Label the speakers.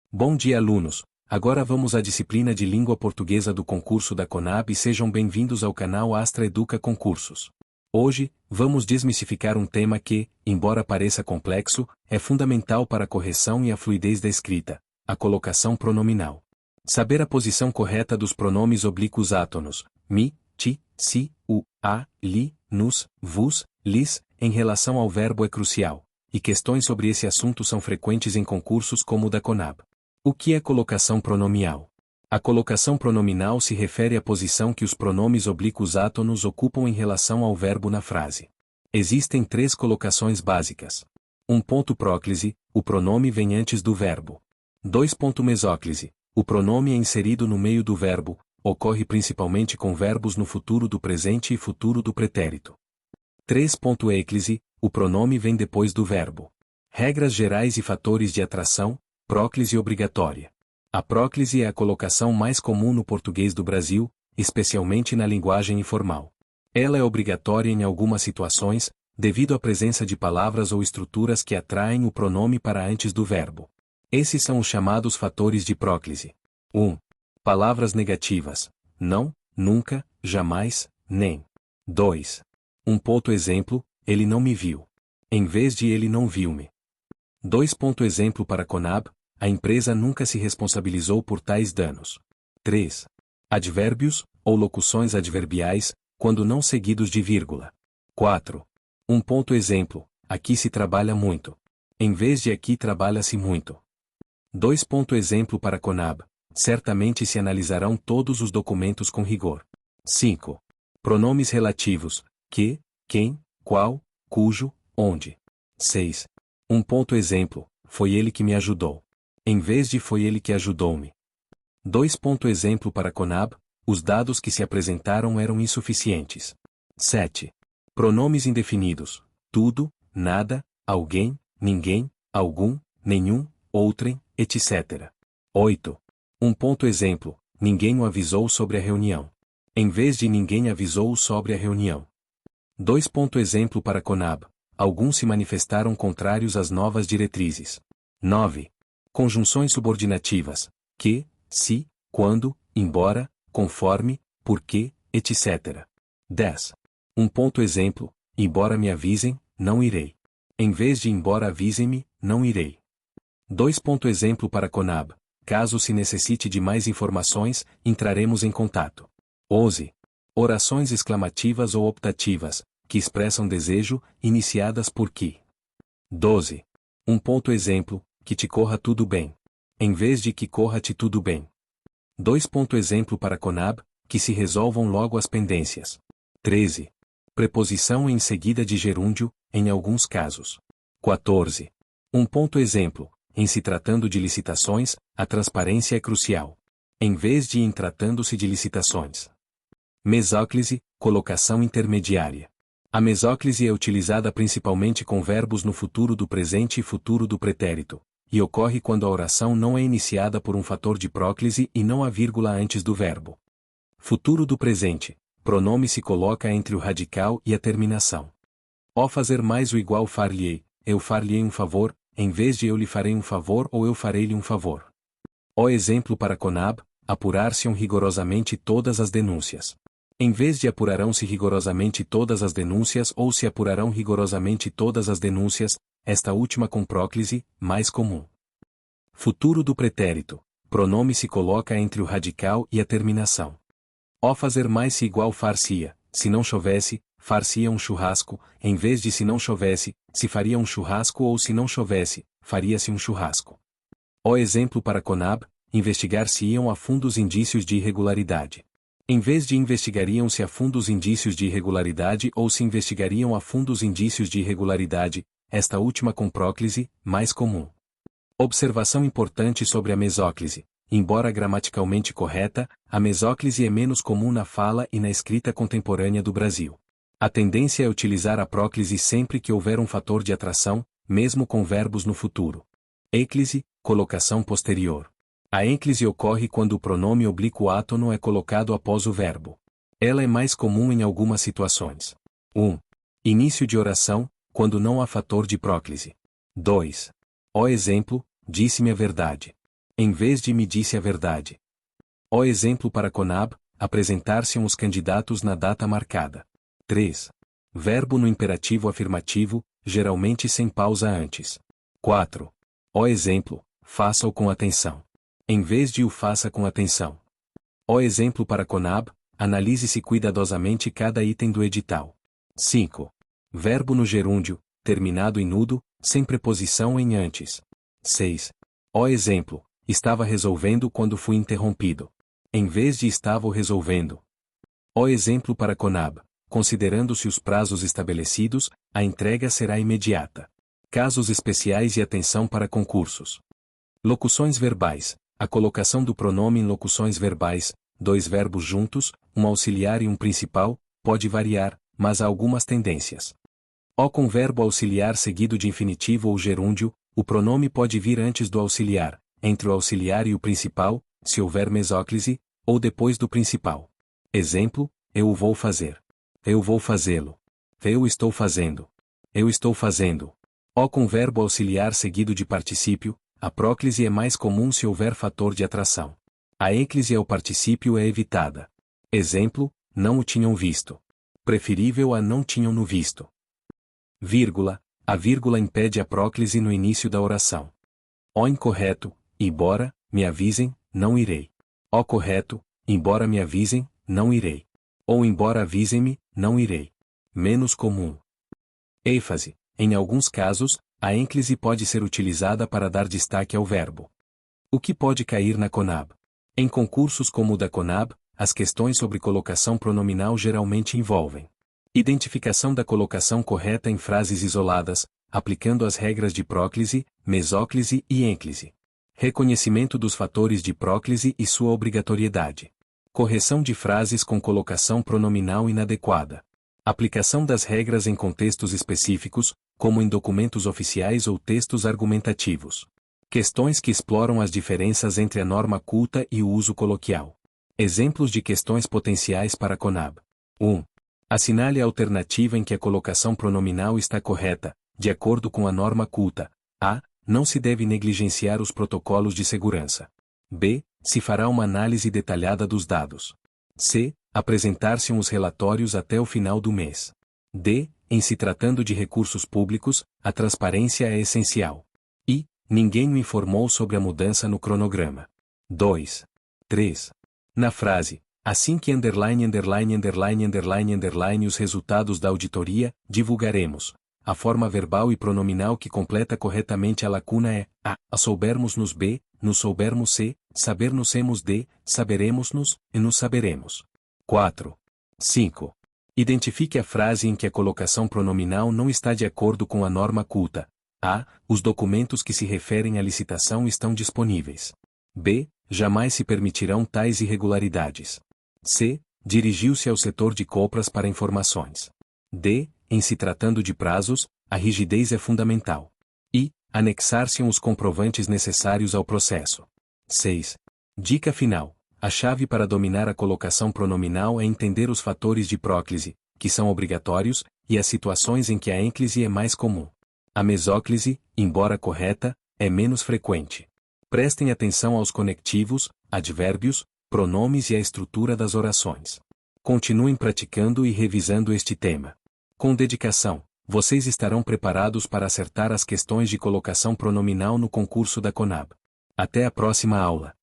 Speaker 1: Bom dia, alunos! Agora vamos à disciplina de língua portuguesa do concurso da Conab e sejam bem-vindos ao canal Astra Educa Concursos. Hoje, vamos desmistificar um tema que, embora pareça complexo, é fundamental para a correção e a fluidez da escrita: a colocação pronominal. Saber a posição correta dos pronomes oblíquos átonos, mi, ti, si, u, a, li, nos, vos, lis, em relação ao verbo é crucial, e questões sobre esse assunto são frequentes em concursos como o da Conab. O que é colocação pronomial? A colocação pronominal se refere à posição que os pronomes oblíquos átonos ocupam em relação ao verbo na frase. Existem três colocações básicas. 1. Próclise, o pronome vem antes do verbo. 2. Mesóclise, o pronome é inserido no meio do verbo, ocorre principalmente com verbos no futuro do presente e futuro do pretérito. 3. Êclise, o pronome vem depois do verbo. Regras gerais e fatores de atração. Próclise obrigatória. A próclise é a colocação mais comum no português do Brasil, especialmente na linguagem informal. Ela é obrigatória em algumas situações, devido à presença de palavras ou estruturas que atraem o pronome para antes do verbo. Esses são os chamados fatores de próclise. 1. Palavras negativas: não, nunca, jamais, nem. 2. Exemplo: ele não me viu, em vez de ele não viu-me. 2. Exemplo para Conab: a empresa nunca se responsabilizou por tais danos. 3. Advérbios, ou locuções adverbiais, quando não seguidos de vírgula. 4. Exemplo: aqui se trabalha muito, em vez de aqui trabalha-se muito. 2. Exemplo para Conab: certamente se analisarão todos os documentos com rigor. 5. Pronomes relativos: que, quem, qual, cujo, onde. 6. Exemplo: foi ele que me ajudou, em vez de foi ele que ajudou-me. 2. Exemplo para Conab: os dados que se apresentaram eram insuficientes. 7. Pronomes indefinidos: tudo, nada, alguém, ninguém, algum, nenhum, outrem, etc. 8. Exemplo: ninguém o avisou sobre a reunião, em vez de ninguém avisou sobre a reunião. 2. Exemplo para Conab: alguns se manifestaram contrários às novas diretrizes. 9. Conjunções subordinativas: que, se, quando, embora, conforme, porque, etc. 10. Exemplo: embora me avisem, não irei, em vez de embora avisem-me, não irei. 2. Exemplo para Conab: caso se necessite de mais informações, entraremos em contato. 11. Orações exclamativas ou optativas, que expressam desejo, iniciadas por que. 12. Exemplo: que te corra tudo bem, em vez de que corra-te tudo bem. 2. Exemplo para Conab: que se resolvam logo as pendências. 13. Preposição em seguida de gerúndio, em alguns casos. 14. Exemplo: em se tratando de licitações, a transparência é crucial, em vez de em tratando-se de licitações. Mesóclise, colocação intermediária. A mesóclise é utilizada principalmente com verbos no futuro do presente e futuro do pretérito, e ocorre quando a oração não é iniciada por um fator de próclise e não há vírgula antes do verbo. Futuro do presente: pronome se coloca entre o radical e a terminação. Ó fazer mais o igual far-lhe-ei, eu far-lhe-ei um favor, em vez de eu lhe farei um favor ou eu farei-lhe um favor. Ó exemplo para Conab: apurar-se-ão rigorosamente todas as denúncias. Em vez de apurarão-se rigorosamente todas as denúncias ou se apurarão rigorosamente todas as denúncias, esta última com próclise, mais comum. Futuro do pretérito: pronome se coloca entre o radical e a terminação. Ó fazer mais se igual far-se-ia, se não chovesse, far-se-ia um churrasco, em vez de se não chovesse, se faria um churrasco ou se não chovesse, faria-se um churrasco. Ó exemplo para Conab: investigar-se-iam a fundo os indícios de irregularidade. Em vez de investigariam-se a fundo os indícios de irregularidade ou se investigariam a fundo os indícios de irregularidade, esta última com próclise, mais comum. Observação importante sobre a mesóclise: embora gramaticalmente correta, a mesóclise é menos comum na fala e na escrita contemporânea do Brasil. A tendência é utilizar a próclise sempre que houver um fator de atração, mesmo com verbos no futuro. Êclise, colocação posterior. A ênclise ocorre quando o pronome oblíquo átono é colocado após o verbo. Ela é mais comum em algumas situações. 1. Início de oração, quando não há fator de próclise. 2. Ó exemplo: disse-me a verdade. Em vez de me disse a verdade. O exemplo para Conab, apresentar-se os candidatos na data marcada. 3. Verbo no imperativo afirmativo, geralmente sem pausa antes. 4. O exemplo, faça-o com atenção. Em vez de o faça com atenção. O exemplo para Conab, analise-se cuidadosamente cada item do edital. 5. Verbo no gerúndio, terminado em nudo, sem preposição em antes. 6. O exemplo, estava resolvendo quando fui interrompido. Em vez de estava resolvendo. O exemplo para Conab, considerando-se os prazos estabelecidos, a entrega será imediata. Casos especiais e atenção para concursos. Locuções verbais. A colocação do pronome em locuções verbais, dois verbos juntos, um auxiliar e um principal, pode variar, mas há algumas tendências. O com verbo auxiliar seguido de infinitivo ou gerúndio, o pronome pode vir antes do auxiliar, entre o auxiliar e o principal, se houver mesóclise, ou depois do principal. Exemplo, eu o vou fazer. Eu vou fazê-lo. Eu estou fazendo. Eu estou fazendo. O com verbo auxiliar seguido de particípio, a próclise é mais comum se houver fator de atração. A ênclise ao particípio é evitada. Exemplo, não o tinham visto. Preferível a não tinham no visto. Vírgula, a vírgula impede a próclise no início da oração. O incorreto, embora, me avisem, não irei. O correto, embora me avisem, não irei. Ou embora avisem-me, não irei. Menos comum. ênfase, em alguns casos, a ênclise pode ser utilizada para dar destaque ao verbo. O que pode cair na Conab? Em concursos como o da Conab, as questões sobre colocação pronominal geralmente envolvem identificação da colocação correta em frases isoladas, aplicando as regras de próclise, mesóclise e ênclise. Reconhecimento dos fatores de próclise e sua obrigatoriedade. Correção de frases com colocação pronominal inadequada. Aplicação das regras em contextos específicos, como em documentos oficiais ou textos argumentativos. Questões que exploram as diferenças entre a norma culta e o uso coloquial. Exemplos de questões potenciais para Conab. 1. Assinale a alternativa em que a colocação pronominal está correta, de acordo com a norma culta. A. Não se deve negligenciar os protocolos de segurança. B. Se fará uma análise detalhada dos dados. C. Apresentar-se os relatórios até o final do mês. D. Em se tratando de recursos públicos, a transparência é essencial. I. Ninguém me informou sobre a mudança no cronograma. 2. 3. Na frase, assim que os resultados da auditoria, divulgaremos. A forma verbal e pronominal que completa corretamente a lacuna é a soubermos-nos B, nos soubermos C, saber-nos-emos D, saberemos-nos, e nos saberemos. 4. 5. Identifique a frase em que a colocação pronominal não está de acordo com a norma culta. A. Os documentos que se referem à licitação estão disponíveis. B. Jamais se permitirão tais irregularidades. C. Dirigiu-se ao setor de compras para informações. D. Em se tratando de prazos, a rigidez é fundamental. I. Anexar-se os comprovantes necessários ao processo. 6. Dica final. A chave para dominar a colocação pronominal é entender os fatores de próclise, que são obrigatórios, e as situações em que a ênclise é mais comum. A mesóclise, embora correta, é menos frequente. Prestem atenção aos conectivos, advérbios, pronomes e à estrutura das orações. Continuem praticando e revisando este tema. Com dedicação, vocês estarão preparados para acertar as questões de colocação pronominal no concurso da Conab. Até a próxima aula.